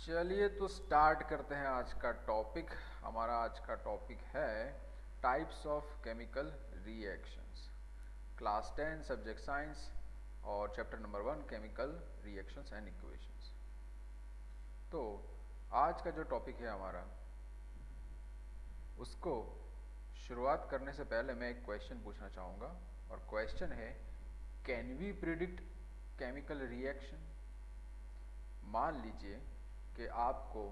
चलिए तो स्टार्ट करते हैं आज का टॉपिक। हमारा आज का टॉपिक है types of chemical reactions, class 10 subject science और chapter number 1 chemical reactions and equations. तो आज का जो टॉपिक है हमारा, उसको शुरुआत करने से पहले मैं एक क्वेश्चन पूछना चाहूँगा और क्वेश्चन है, can we predict chemical reaction? मान लीजिए कि आपको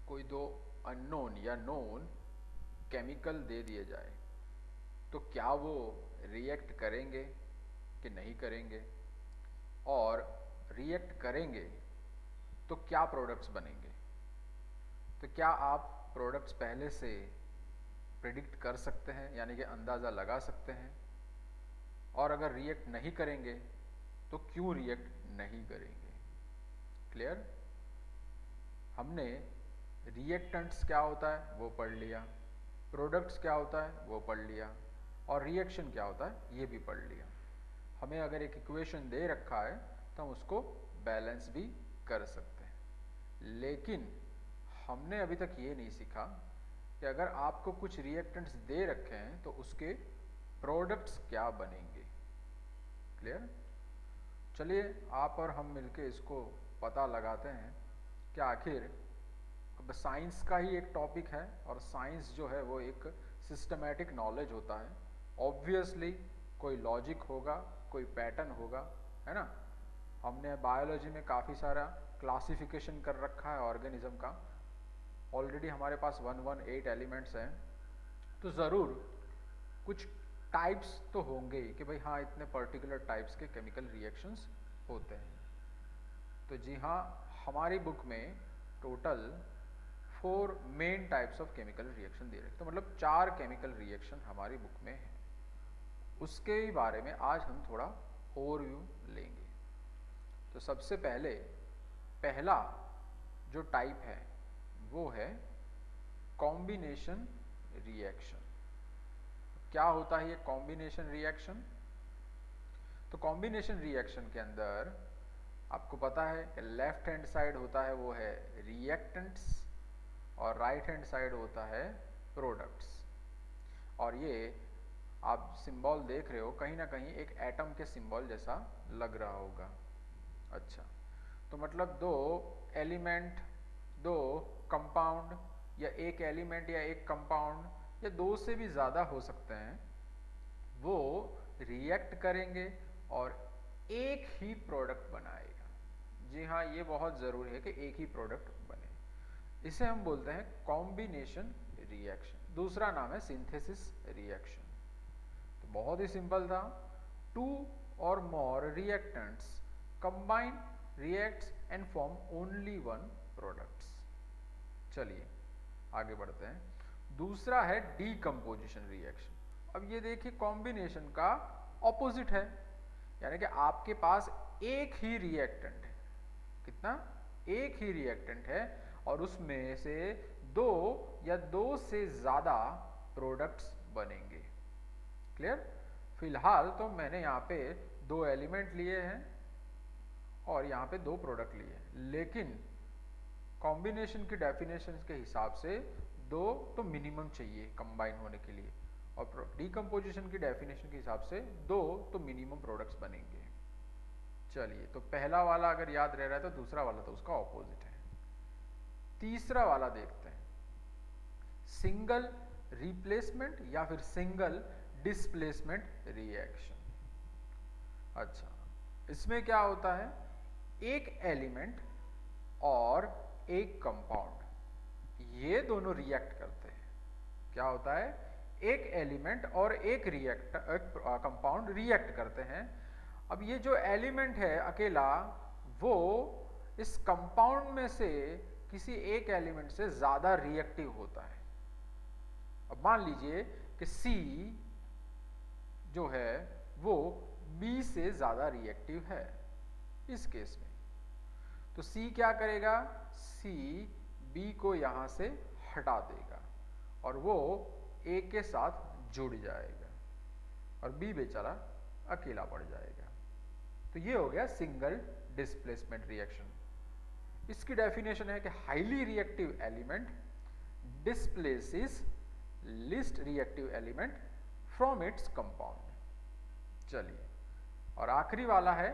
कोई दो अननोन या नोन केमिकल दे दिए जाए, तो क्या वो रिएक्ट करेंगे कि नहीं करेंगे, और रिएक्ट करेंगे तो क्या प्रोडक्ट्स बनेंगे। तो क्या आप प्रोडक्ट्स पहले से प्रिडिक्ट कर सकते हैं, यानी कि अंदाज़ा लगा सकते हैं, और अगर रिएक्ट नहीं करेंगे तो क्यों रिएक्ट नहीं करेंगे। क्लियर? हमने रिएक्टेंट्स क्या होता है वो पढ़ लिया, प्रोडक्ट्स क्या होता है वो पढ़ लिया, और रिएक्शन क्या होता है ये भी पढ़ लिया। हमें अगर एक इक्वेशन दे रखा है तो हम उसको बैलेंस भी कर सकते हैं। लेकिन हमने अभी तक ये नहीं सीखा कि अगर आपको कुछ रिएक्टेंट्स दे रखे हैं तो उसके प्रोडक्ट्स क्या बनेंगे। क्लियर? चलिए आप और हम मिलके इसको पता लगाते हैं कि आखिर अब साइंस का ही एक टॉपिक है, और साइंस जो है वो एक सिस्टमैटिक नॉलेज होता है। ऑब्वियसली कोई लॉजिक होगा, कोई पैटर्न होगा, है ना। हमने बायोलॉजी में काफ़ी सारा क्लासिफिकेशन कर रखा है ऑर्गेनिज्म का। ऑलरेडी हमारे पास 118 एलिमेंट्स हैं, तो ज़रूर कुछ टाइप्स तो होंगे ही कि भाई हाँ इतने पर्टिकुलर टाइप्स के केमिकल रिएक्शंस होते हैं। तो जी हाँ, हमारी बुक में total 4 main types of chemical reaction दे रखे, तो मतलब 4 केमिकल रिएक्शन हमारी बुक में है। उसके ही बारे में आज हम थोड़ा ओवरव्यू लेंगे। तो सबसे पहले पहला जो टाइप है वो है कॉम्बिनेशन रिएक्शन। क्या होता है ये कॉम्बिनेशन रिएक्शन? तो कॉम्बिनेशन रिएक्शन के अंदर आपको पता है कि लेफ्ट हैंड साइड होता है वो है रिएक्टेंट्स, और राइट हैंड साइड होता है प्रोडक्ट्स। और ये आप सिंबल देख रहे हो, कहीं ना कहीं एक एटम के सिंबल जैसा लग रहा होगा। अच्छा, तो मतलब दो एलिमेंट, दो कंपाउंड, या एक एलिमेंट या एक कंपाउंड या दो से भी ज़्यादा हो सकते हैं, वो रिएक्ट करेंगे और एक ही प्रोडक्ट बनाएगा। जी हाँ, ये बहुत ज़रूरी है कि एक ही प्रोडक्ट बने। इसे हम बोलते हैं कॉम्बिनेशन रिएक्शन। दूसरा नाम है सिंथेसिस रिएक्शन। तो बहुत ही सिंपल था, 2 or more reactants combine reacts and form only 1 products. चलिए आगे बढ़ते हैं। दूसरा है डीकम्पोजिशन रिएक्शन। अब ये देखिए कॉम्बिनेशन का ऑपोजिट है, यानी कि आपके पास एक ही रिएक्टेंट है। कितना? एक ही रिएक्टेंट है, और उसमें से 2 या 2 से ज़्यादा प्रोडक्ट्स बनेंगे। क्लियर? फिलहाल तो मैंने यहाँ पे 2 एलिमेंट लिए हैं और यहाँ पे 2 प्रोडक्ट लिए हैं, लेकिन कॉम्बिनेशन की डेफिनेशन के हिसाब से 2 तो मिनिमम चाहिए कंबाइन होने के लिए, और डीकम्पोजिशन की डेफिनेशन के हिसाब से 2 तो मिनिमम प्रोडक्ट्स बनेंगे। चलिए, तो पहला वाला अगर याद रह रहा है तो दूसरा वाला तो उसका ऑपोजिट है। तीसरा वाला देखते हैं, सिंगल रिप्लेसमेंट या फिर सिंगल डिस्प्लेसमेंट रिएक्शन। अच्छा, इसमें क्या होता है, एक एलिमेंट और एक कंपाउंड, ये दोनों रिएक्ट करते हैं। क्या होता है, एक एलिमेंट और एक कंपाउंड रिएक्ट करते हैं। अब ये जो एलिमेंट है अकेला, वो इस कंपाउंड में से किसी एक एलिमेंट से ज़्यादा रिएक्टिव होता है। अब मान लीजिए कि C जो है वो B से ज़्यादा रिएक्टिव है इस केस में, तो C क्या करेगा, C B को यहाँ से हटा देगा और वो A के साथ जुड़ जाएगा और B बेचारा अकेला पड़ जाएगा। तो ये हो गया सिंगल डिस्प्लेसमेंट रिएक्शन। इसकी डेफिनेशन है कि highly reactive element displaces least reactive element from its compound. चलिए, और आखिरी वाला है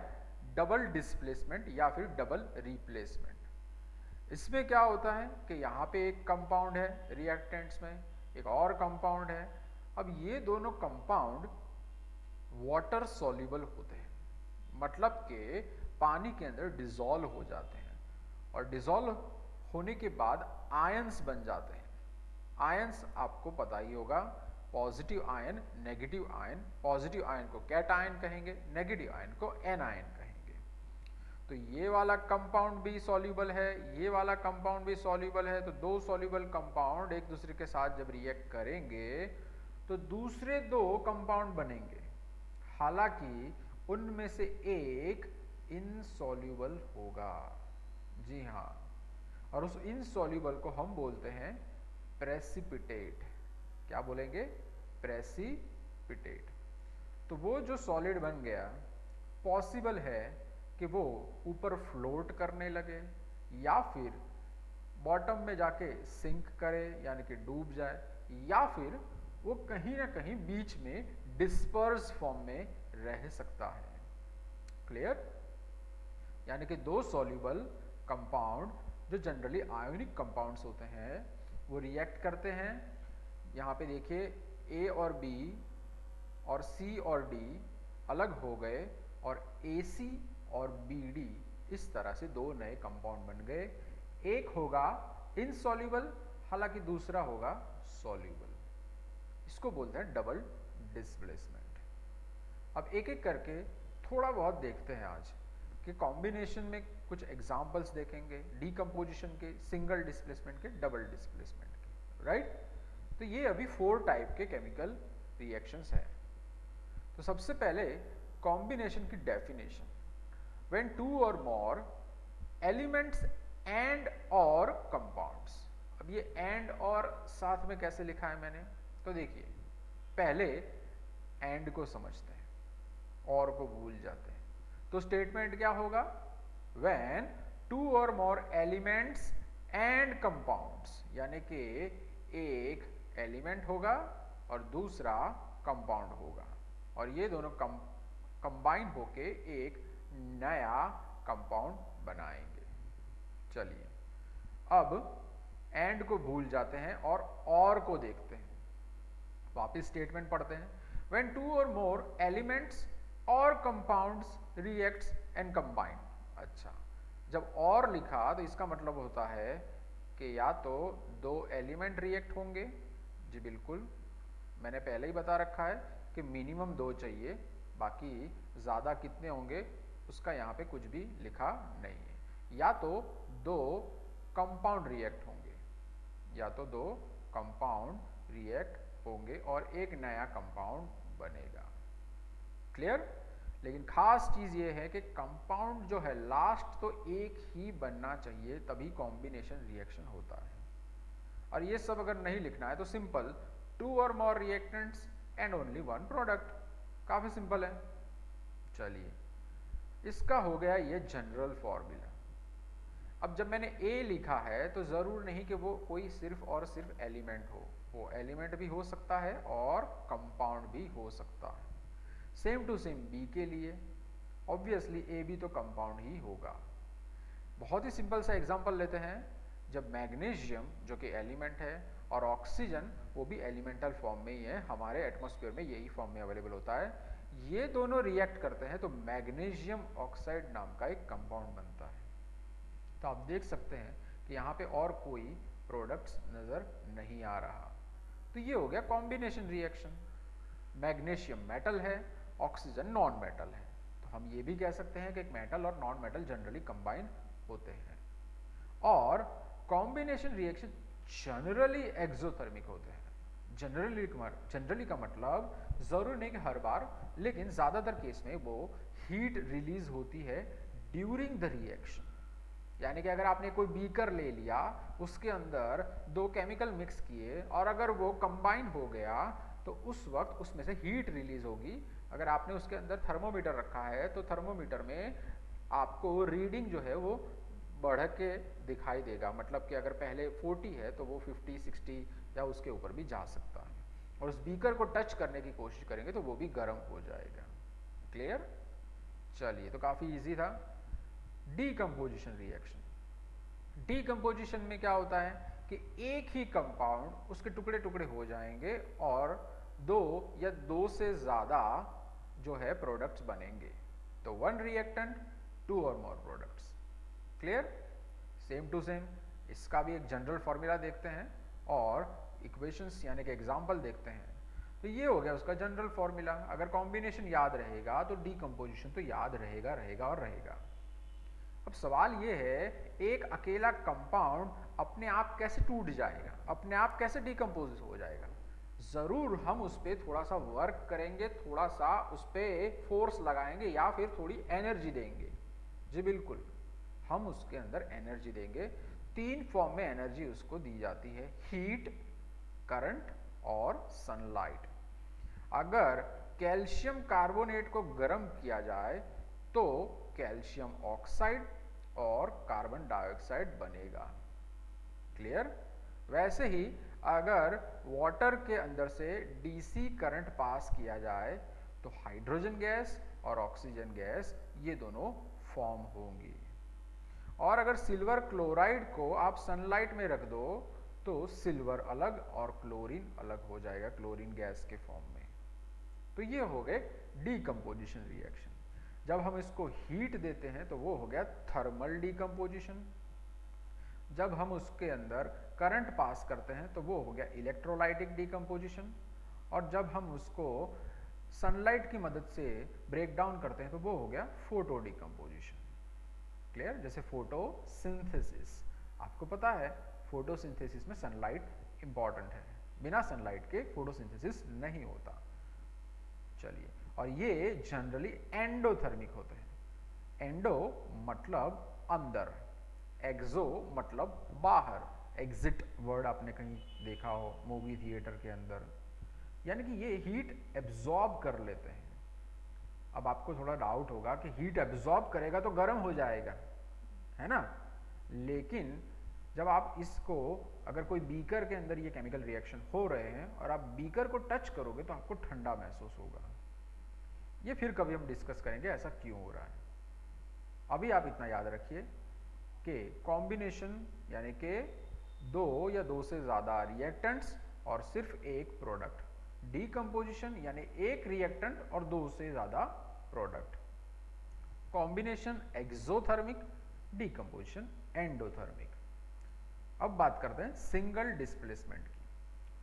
डबल डिस्प्लेसमेंट या फिर डबल रिप्लेसमेंट। इसमें क्या होता है कि यहाँ पे एक कंपाउंड है रिएक्टेंट्स में, एक और कंपाउंड है। अब ये दोनों कंपाउंड वाटर सॉल्युबल होते हैं, मतलब कि पानी के अंदर डिसॉल्व हो जाते हैं, और डिसॉल्व होने के बाद आयंस बन जाते हैं। आयंस आपको पता ही होगा, positive ion, negative ion. Positive ion को कैटायन कहेंगे, नेगेटिव आयन को एनायन कहेंगे। तो ये वाला कंपाउंड भी सॉल्युबल है, ये वाला कंपाउंड भी सॉल्युबल है। तो दो सॉल्युबल कंपाउंड एक दूसरे के साथ जब रिएक्ट करेंगे तो दूसरे दो कंपाउंड बनेंगे, हालांकि उनमें से एक इनसॉल्युबल होगा। जी हाँ, और उस इनसॉल्युबल को हम बोलते हैं प्रेसिपिटेट। क्या बोलेंगे? प्रेसिपिटेट। तो वो जो सॉलिड बन गया, पॉसिबल है कि वो ऊपर फ्लोट करने लगे या फिर बॉटम में जाके सिंक करे यानी कि डूब जाए, या फिर वो कहीं ना कहीं बीच में डिस्पर्स फॉर्म में रह सकता है। क्लियर? यानी कि दो सॉल्युबल कंपाउंड जो जनरली आयोनिक कंपाउंड्स होते हैं वो रिएक्ट करते हैं। यहाँ पे देखिए ए और बी और सी और डी अलग हो गए और AC और BD इस तरह से दो नए कंपाउंड बन गए। एक होगा इनसॉल्युबल, हालांकि दूसरा होगा सॉल्युबल। इसको बोलते हैं डबल डिस्प्लेसमेंट। अब एक एक करके थोड़ा बहुत देखते हैं आज कि कॉम्बिनेशन में कुछ एग्जांपल्स देखेंगे, डीकम्पोजिशन के, सिंगल डिस्प्लेसमेंट के, डबल डिस्प्लेसमेंट के, राइट? तो ये अभी 4 टाइप के केमिकल रिएक्शंस हैं। तो सबसे पहले कॉम्बिनेशन की definition, when to or more elements and और कंपाउंड्स। अब ये एंड और साथ में कैसे लिखा है मैंने, तो देखिए पहले एंड को समझते हैं, और को भूल जाते हैं। तो स्टेटमेंट क्या होगा? When to or more elements and compounds, यानी कि एक एलिमेंट होगा और दूसरा कंपाउंड होगा, और ये दोनों कंबाइन होके एक नया कंपाउंड बनाएंगे। चलिए, अब एंड को भूल जाते हैं और को देखते हैं। वापिस स्टेटमेंट पढ़ते हैं, when to or more elements और कंपाउंड्स रिएक्ट्स एंड कंबाइन। अच्छा, जब और लिखा तो इसका मतलब होता है कि या तो दो एलिमेंट रिएक्ट होंगे। जी बिल्कुल, मैंने पहले ही बता रखा है कि मिनिमम 2 चाहिए, बाकी ज़्यादा कितने होंगे उसका यहाँ पे कुछ भी लिखा नहीं है। या तो 2 कंपाउंड रिएक्ट होंगे, या तो 2 कंपाउंड रिएक्ट होंगे और एक नया कंपाउंड बनेगा। क्लियर? लेकिन खास चीज़ ये है कि कंपाउंड जो है लास्ट तो एक ही बनना चाहिए, तभी कॉम्बिनेशन रिएक्शन होता है। और ये सब अगर नहीं लिखना है तो simple, 2 or more reactants and only 1 product. काफ़ी सिंपल है। चलिए, इसका हो गया ये जनरल फॉर्मूला। अब जब मैंने ए लिखा है तो ज़रूर नहीं कि वो कोई सिर्फ और सिर्फ एलिमेंट हो, वो एलिमेंट भी हो सकता है और कंपाउंड भी हो सकता है। सेम टू सेम बी के लिए, ऑब्वियसली ए भी तो कंपाउंड ही होगा। बहुत ही सिंपल सा एग्जांपल लेते हैं, जब मैग्नीशियम जो कि एलिमेंट है और ऑक्सीजन वो भी एलिमेंटल फॉर्म में ही है, हमारे एटमॉस्फेयर में यही फॉर्म में अवेलेबल होता है, ये दोनों रिएक्ट करते हैं तो मैग्नीशियम ऑक्साइड नाम का एक कंपाउंड बनता है। तो आप देख सकते हैं कि यहाँ पे और कोई प्रोडक्ट्स नज़र नहीं आ रहा। तो ये हो गया कॉम्बिनेशन रिएक्शन। मैग्नीशियम मेटल है, ऑक्सीजन नॉन मेटल है, तो हम ये भी कह सकते हैं कि एक मेटल और नॉन मेटल जनरली कंबाइन होते हैं। और कॉम्बिनेशन रिएक्शन जनरली एक्सोथर्मिक होते हैं। जनरली का मतलब ज़रूर नहीं कि हर बार, लेकिन ज़्यादातर केस में वो हीट रिलीज होती है ड्यूरिंग द रिएक्शन। यानी कि अगर आपने कोई बीकर ले लिया, उसके अंदर 2 केमिकल मिक्स किए और अगर वो कंबाइन हो गया तो उस वक्त उसमें से हीट रिलीज होगी। अगर आपने उसके अंदर थर्मोमीटर रखा है तो थर्मोमीटर में आपको रीडिंग जो है वो बढ़ के दिखाई देगा, मतलब कि अगर पहले 40 है तो वो 50 60 या उसके ऊपर भी जा सकता है, और उस बीकर को टच करने की कोशिश करेंगे तो वो भी गर्म हो जाएगा। क्लियर? चलिए, तो काफ़ी इजी था। Decomposition reaction. डीकम्पोजिशन में क्या होता है कि एक ही कंपाउंड उसके टुकड़े टुकड़े हो जाएंगे और दो या दो से ज़्यादा जो है प्रोडक्ट्स बनेंगे। तो one reactant, two or more products. Clear? Same to same. इसका भी एक जनरल फॉर्मूला देखते हैं और इक्वेशंस यानी कि एग्जाम्पल देखते हैं। तो ये हो गया उसका जनरल फॉर्मूला। अगर कॉम्बिनेशन याद रहेगा तो डीकम्पोजिशन तो याद रहेगा रहेगा और रहेगा। अब सवाल ये है, एक अकेला कंपाउंड अपने आप कैसे टूट जाएगा, अपने आप कैसे डिकम्पोज हो जाएगा? ज़रूर हम उस पर थोड़ा सा वर्क करेंगे, थोड़ा सा उस पर फोर्स लगाएंगे या फिर थोड़ी एनर्जी देंगे। जी बिल्कुल, हम उसके अंदर एनर्जी देंगे। तीन फॉर्म में एनर्जी उसको दी जाती है, हीट, करंट और सनलाइट। अगर कैल्शियम कार्बोनेट को गर्म किया जाए तो कैल्शियम ऑक्साइड और कार्बन डाइऑक्साइड बनेगा। क्लियर? वैसे ही अगर वाटर के अंदर से डीसी करंट पास किया जाए तो हाइड्रोजन गैस और ऑक्सीजन गैस ये दोनों फॉर्म होंगी। और अगर सिल्वर क्लोराइड को आप सनलाइट में रख दो तो सिल्वर अलग और क्लोरीन अलग हो जाएगा, क्लोरीन गैस के फॉर्म में। तो ये हो गए डीकम्पोजिशन रिएक्शन। जब हम इसको हीट देते हैं तो वो हो गया थर्मल डीकम्पोजिशन। जब हम उसके अंदर करंट पास करते हैं तो वो हो गया इलेक्ट्रोलाइटिक डीकम्पोजिशन। और जब हम उसको सनलाइट की मदद से ब्रेक डाउन करते हैं तो वो हो गया फोटो डीकम्पोजिशन। क्लियर? जैसे फोटोसिंथेसिस, आपको पता है फोटोसिंथेसिस में सनलाइट इंपॉर्टेंट है, बिना सनलाइट के फोटोसिंथेसिस नहीं होता। चलिए, और ये जनरली एंडोथर्मिक होते हैं। एंडो मतलब अंदर, एक्सो मतलब बाहर। एग्जिट वर्ड आपने कहीं देखा हो मूवी थिएटर के अंदर, यानी कि ये हीट एब्जॉर्ब कर लेते हैं। अब आपको थोड़ा डाउट होगा कि हीट एब्जॉर्ब करेगा तो गर्म हो जाएगा, है ना? लेकिन जब आप इसको, अगर कोई बीकर के अंदर ये केमिकल रिएक्शन हो रहे हैं और आप बीकर को टच करोगे तो आपको ठंडा महसूस होगा। ये फिर कभी हम डिस्कस करेंगे ऐसा क्यों हो रहा है। अभी आप इतना याद रखिए कि कॉम्बिनेशन यानी कि दो या दो से ज़्यादा रिएक्टेंट्स और सिर्फ एक प्रोडक्ट। डीकम्पोजिशन यानी एक रिएक्टेंट और दो से ज़्यादा product. Combination exothermic, decomposition endothermic. अब बात करते हैं सिंगल डिस्प्लेसमेंट की।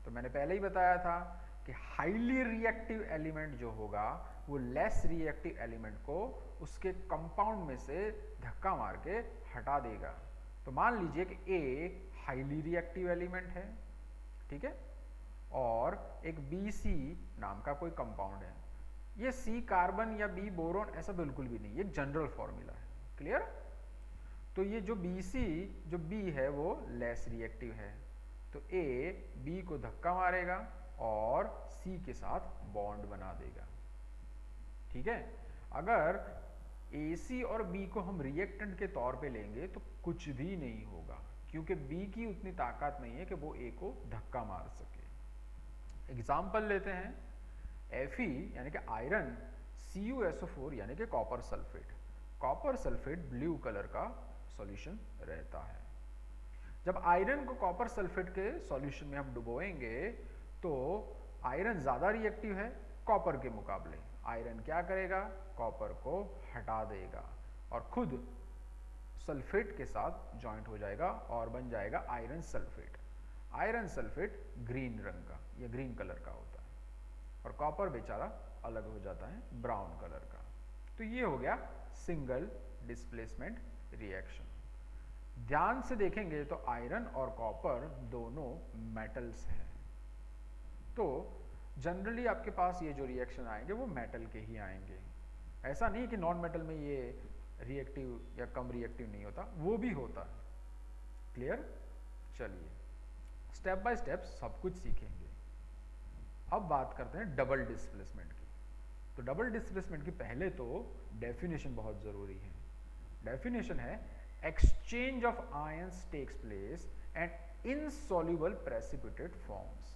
तो मैंने पहले ही बताया था कि हाईली रिएक्टिव एलिमेंट जो होगा वो लेस रिएक्टिव एलिमेंट को उसके कंपाउंड में से धक्का मार के हटा देगा। तो मान लीजिए कि ए हाईली रिएक्टिव एलिमेंट है, ठीक है, और एक BC नाम का कोई कंपाउंड है। ये C कार्बन या B बोरोन ऐसा बिल्कुल भी नहीं, ये जनरल फॉर्मूला है। क्लियर? तो ये जो BC जो B है वो लेस रिएक्टिव है, तो A B को धक्का मारेगा और C के साथ बॉन्ड बना देगा। ठीक है? अगर AC और B को हम रिएक्टेंट के तौर पे लेंगे तो कुछ भी नहीं होगा, क्योंकि B की उतनी ताकत नहीं है कि वो A को धक्का मार सके। एग्जाम्पल लेते हैं, Fe यानी कि आयरन, CuSO4 यानी कि copper sulphate. Copper sulphate blue colour का सॉल्यूशन रहता है। जब आयरन को कॉपर सल्फेट के सॉल्यूशन में हम डुबोएंगे तो आयरन ज़्यादा रिएक्टिव है कॉपर के मुकाबले। आयरन क्या करेगा? कॉपर को हटा देगा और खुद सल्फेट के साथ जॉइंट हो जाएगा और बन जाएगा iron sulphate. Iron sulphate green रंग का या ग्रीन कलर का होता है और कॉपर बेचारा अलग हो जाता है ब्राउन कलर का। तो ये हो गया सिंगल डिस्प्लेसमेंट रिएक्शन। ध्यान से देखेंगे तो आयरन और कॉपर दोनों मेटल्स हैं, तो जनरली आपके पास ये जो रिएक्शन आएंगे वो मेटल के ही आएंगे। ऐसा नहीं कि नॉन मेटल में ये रिएक्टिव या कम रिएक्टिव नहीं होता, वो भी होता है। क्लियर? चलिए, स्टेप बाय स्टेप सब कुछ सीखेंगे। अब बात करते हैं डबल डिस्प्लेसमेंट की। तो डबल डिस्प्लेसमेंट की पहले तो डेफिनेशन बहुत ज़रूरी है। डेफिनेशन है exchange of ions takes place and insoluble precipitate forms.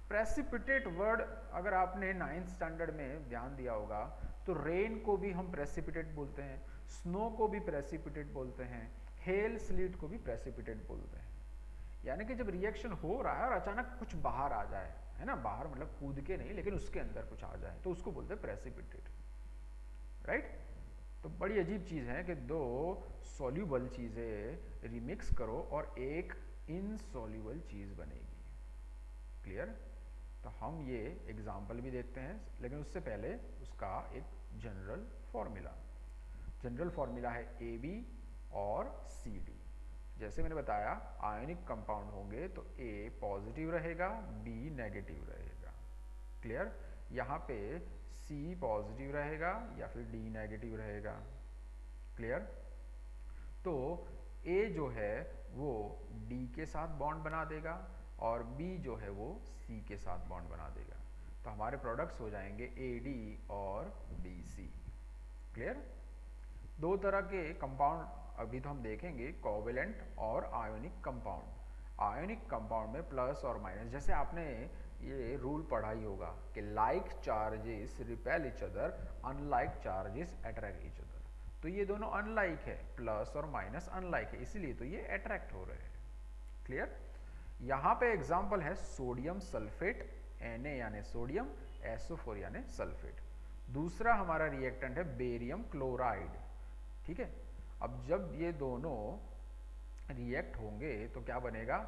Precipitate word अगर आपने 9th स्टैंडर्ड में ध्यान दिया होगा तो रेन को भी हम प्रेसिपिटेट बोलते हैं, स्नो को भी प्रेसिपिटेट बोलते हैं, हेल स्लीट को भी प्रेसिपिटेट बोलते हैं। यानी कि जब रिएक्शन हो रहा है और अचानक कुछ बाहर आ जाए, है ना, बाहर मतलब कूद के नहीं लेकिन उसके अंदर कुछ आ जाए तो उसको बोलते हैं प्रेसिपिटेट, राइट। तो बड़ी अजीब चीज़ है कि दो सॉल्यूबल चीज़ें रिमिक्स करो और एक इनसॉल्यूबल चीज़ बनेगी। क्लियर। तो हम ये एग्जाम्पल भी देखते हैं, लेकिन उससे पहले उसका एक जनरल फॉर्मूला। जनरल फॉर्मूला है AB और CD। जैसे मैंने बताया आयनिक कंपाउंड होंगे तो A पॉजिटिव रहेगा, B नेगेटिव रहेगा। क्लियर। यहाँ पे C पॉजिटिव रहेगा या फिर D नेगेटिव रहेगा। क्लियर। तो A जो है वो D के साथ बॉन्ड बना देगा और B जो है वो C के साथ बॉन्ड बना देगा। तो हमारे प्रोडक्ट्स हो जाएंगे AD और BC। क्लियर। दो तरह के कंपाउंड अभी तो हम देखेंगे, कोवेलेंट और आयोनिक कंपाउंड। आयोनिक कंपाउंड में प्लस और माइनस, जैसे आपने ये रूल पढ़ा ही होगा कि like charges repel each other, unlike charges attract each other. तो ये दोनों अनलाइक है, प्लस और माइनस अनलाइक है, इसीलिए तो ये अट्रैक्ट हो रहे हैं। क्लियर। यहाँ पे एग्जाम्पल है सोडियम सल्फेट, Na यानी सोडियम, SO4 यानी सल्फेट। दूसरा हमारा रिएक्टेंट है बेरियम क्लोराइड। ठीक है। अब जब ये दोनों रिएक्ट होंगे तो क्या बनेगा,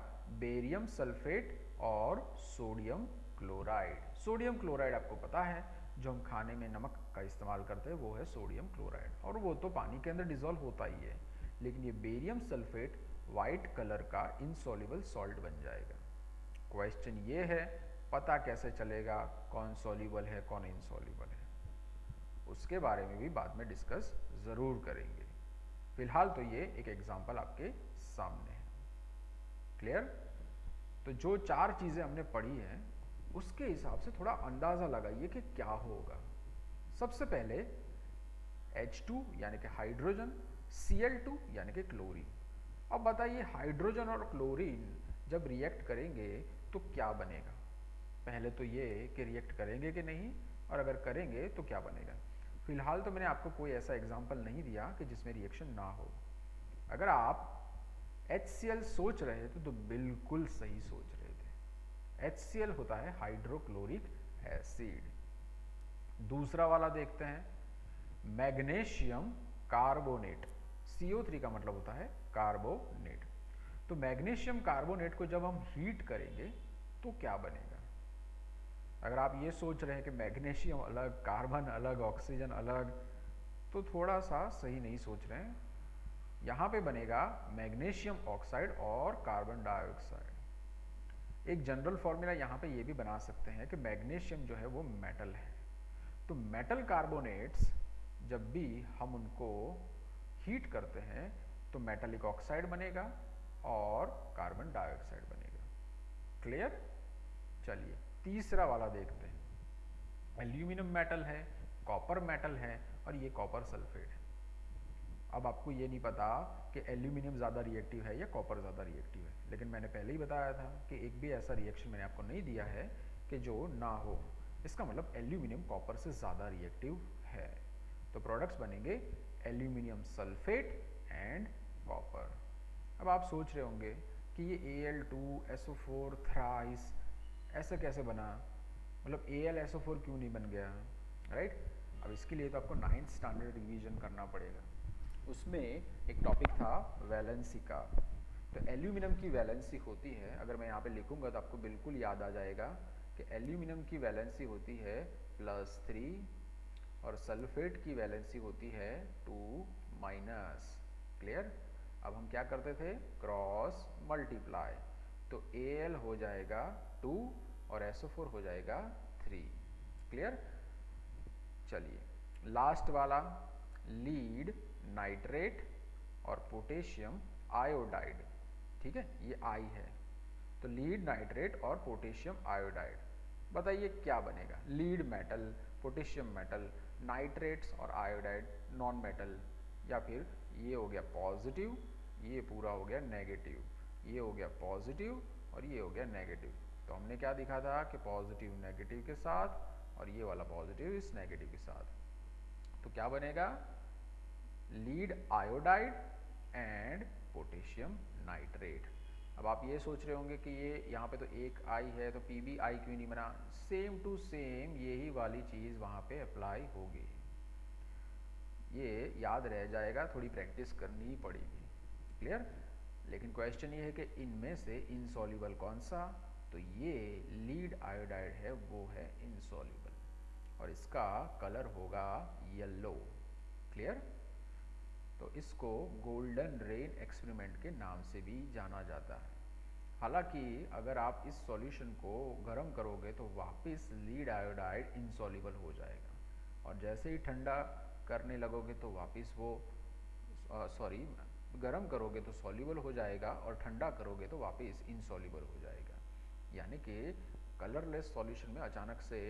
बेरियम सल्फेट और सोडियम क्लोराइड। सोडियम क्लोराइड आपको पता है जो हम खाने में नमक का इस्तेमाल करते हैं वो है सोडियम क्लोराइड, और वो तो पानी के अंदर डिजोल्व होता ही है। लेकिन ये बेरियम सल्फेट वाइट कलर का इनसॉल्युबल सॉल्ट बन जाएगा। क्वेश्चन ये है पता कैसे चलेगा कौन सॉल्युबल है कौन इनसॉल्युबल है, उसके बारे में भी बाद में डिस्कस ज़रूर करेंगे। फिलहाल तो ये एक एग्जांपल आपके सामने है। क्लियर। तो जो चार चीज़ें हमने पढ़ी हैं उसके हिसाब से थोड़ा अंदाज़ा लगाइए कि क्या होगा। सबसे पहले H2 यानी कि हाइड्रोजन, Cl2 यानी कि क्लोरीन। अब बताइए हाइड्रोजन और क्लोरीन जब रिएक्ट करेंगे तो क्या बनेगा। पहले तो ये कि रिएक्ट करेंगे कि नहीं, और अगर करेंगे तो क्या बनेगा। फिलहाल तो मैंने आपको कोई ऐसा एग्जाम्पल नहीं दिया कि जिसमें रिएक्शन ना हो। अगर आप HCl सोच रहे थे तो बिल्कुल सही सोच रहे थे। HCl होता है हाइड्रोक्लोरिक एसिड। दूसरा वाला देखते हैं, मैग्नीशियम कार्बोनेट। CO3 का मतलब होता है कार्बोनेट। तो मैग्नीशियम कार्बोनेट को जब हम हीट करेंगे तो क्या बनेगा। अगर आप ये सोच रहे हैं कि मैग्नीशियम अलग, कार्बन अलग, ऑक्सीजन अलग, तो थोड़ा सा सही नहीं सोच रहे हैं। यहाँ पे बनेगा मैग्नीशियम ऑक्साइड और कार्बन डाइऑक्साइड। एक जनरल फॉर्मूला यहाँ पे ये भी बना सकते हैं कि मैग्नीशियम जो है वो मेटल है, तो मेटल कार्बोनेट्स जब भी हम उनको हीट करते हैं तो मेटालिक ऑक्साइड बनेगा और कार्बन डाइऑक्साइड बनेगा। क्लियर। चलिए तीसरा वाला देखते हैं। एल्यूमिनियम मेटल है, कॉपर मेटल है और ये कॉपर सल्फेट है। अब आपको ये नहीं पता कि एल्यूमिनियम ज़्यादा रिएक्टिव है या कॉपर ज़्यादा रिएक्टिव है, लेकिन मैंने पहले ही बताया था कि एक भी ऐसा रिएक्शन मैंने आपको नहीं दिया है कि जो ना हो। इसका मतलब एल्यूमिनियम कॉपर से ज़्यादा रिएक्टिव है। तो प्रोडक्ट्स बनेंगे एल्यूमिनियम सल्फेट एंड कॉपर। अब आप सोच रहे होंगे कि ये Al2SO4 थ्राइस ऐसा कैसे बना, मतलब AlSO4 क्यों नहीं बन गया, राइट। अब इसके लिए तो आपको 9th स्टैंडर्ड रिवीजन करना पड़ेगा। उसमें एक टॉपिक था वैलेंसी का। तो एल्यूमिनियम की वैलेंसी होती है, अगर मैं यहाँ पे लिखूंगा तो आपको बिल्कुल याद आ जाएगा कि एल्यूमिनियम की वैलेंसी होती है +3 और सल्फेट की वैलेंसी होती है 2-। क्लियर। अब हम क्या करते थे, क्रॉस मल्टीप्लाई, तो Al हो जाएगा 2 और SO4 हो जाएगा 3। क्लियर। चलिए लास्ट वाला, लीड नाइट्रेट और पोटेशियम आयोडाइड। ठीक है, ये I है। तो लीड नाइट्रेट और पोटेशियम आयोडाइड, बताइए क्या बनेगा। Lead metal, potassium metal, nitrates और आयोडाइड नॉन मेटल, या फिर ये हो गया पॉजिटिव, ये पूरा हो गया नेगेटिव, ये हो गया पॉजिटिव और ये हो गया नेगेटिव। तो हमने क्या दिखा था कि पॉजिटिव नेगेटिव के साथ और ये वाला पॉजिटिव इस नेगेटिव के साथ। तो क्या बनेगा, lead iodide and potassium nitrate. अब आप ये सोच रहे होंगे कि ये यहाँ पे तो एक आई है तो पी बी आई क्यों नहीं बना। सेम टू सेम यही वाली चीज़ वहाँ पे अप्लाई होगी, ये याद रह जाएगा, थोड़ी प्रैक्टिस करनी ही पड़ेगी। क्लियर। लेकिन क्वेश्चन ये है कि इनमें से इनसॉल्युबल कौन सा, तो ये लीड आयोडाइड है वो है इनसॉल्युबल और इसका कलर होगा येलो। क्लियर। तो इसको गोल्डन रेन एक्सपेरिमेंट के नाम से भी जाना जाता है। हालांकि अगर आप इस सॉल्यूशन को गर्म करोगे तो वापस लीड आयोडाइड इनसॉल्युबल हो जाएगा और जैसे ही ठंडा करने लगोगे तो वापस वो गर्म करोगे तो सॉल्युबल हो जाएगा और ठंडा करोगे तो वापस इनसॉल्युबल हो जाएगा। यानी कि कलरलेस सॉल्यूशन में अचानक से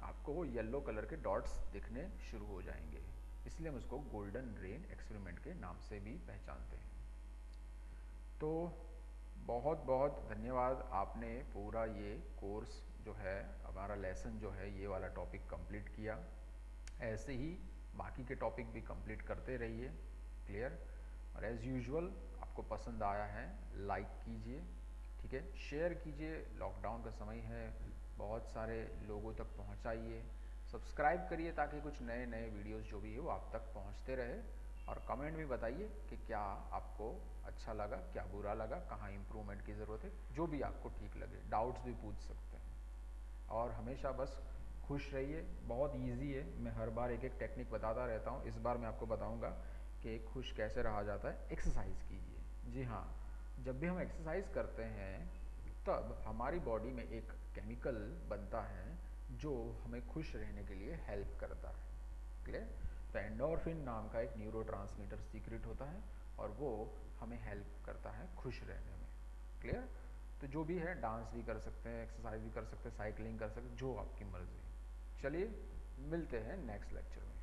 आपको वो येलो कलर के डॉट्स दिखने शुरू हो जाएंगे, इसलिए हम उसको गोल्डन रेन एक्सपेरिमेंट के नाम से भी पहचानते हैं। तो बहुत बहुत धन्यवाद, आपने पूरा ये कोर्स जो है, हमारा लेसन जो है, ये वाला टॉपिक कंप्लीट किया। ऐसे ही बाकी के टॉपिक भी कंप्लीट करते रहिए। क्लियर। और एज़ यूजुअल आपको पसंद आया है लाइक कीजिए, ठीक है, शेयर कीजिए, लॉकडाउन का समय है, बहुत सारे लोगों तक पहुंचाइए, सब्सक्राइब करिए ताकि कुछ नए नए वीडियोस जो भी है वो आप तक पहुंचते रहे। और कमेंट में बताइए कि क्या आपको अच्छा लगा, क्या बुरा लगा, कहाँ इम्प्रूवमेंट की ज़रूरत है, जो भी आपको ठीक लगे। डाउट्स भी पूछ सकते हैं और हमेशा बस खुश रहिए। बहुत इजी है, मैं हर बार एक एक टेक्निक बताता रहता हूँ, इस बार मैं आपको बताऊँगा कि खुश कैसे रहा जाता है। एक्सरसाइज कीजिए। जी हाँ, जब भी हम एक्सरसाइज करते हैं तब हमारी बॉडी में एक केमिकल बनता है जो हमें खुश रहने के लिए हेल्प करता है। क्लियर। तो एंडोर्फिन नाम का एक न्यूरोट्रांसमीटर सीक्रेट होता है और वो हमें हेल्प करता है खुश रहने में। क्लियर। तो जो भी है, डांस भी कर सकते हैं, एक्सरसाइज भी कर सकते हैं, साइकिलिंग कर सकते हैं, जो आपकी मर्जी। चलिए मिलते हैं नेक्स्ट लेक्चर में।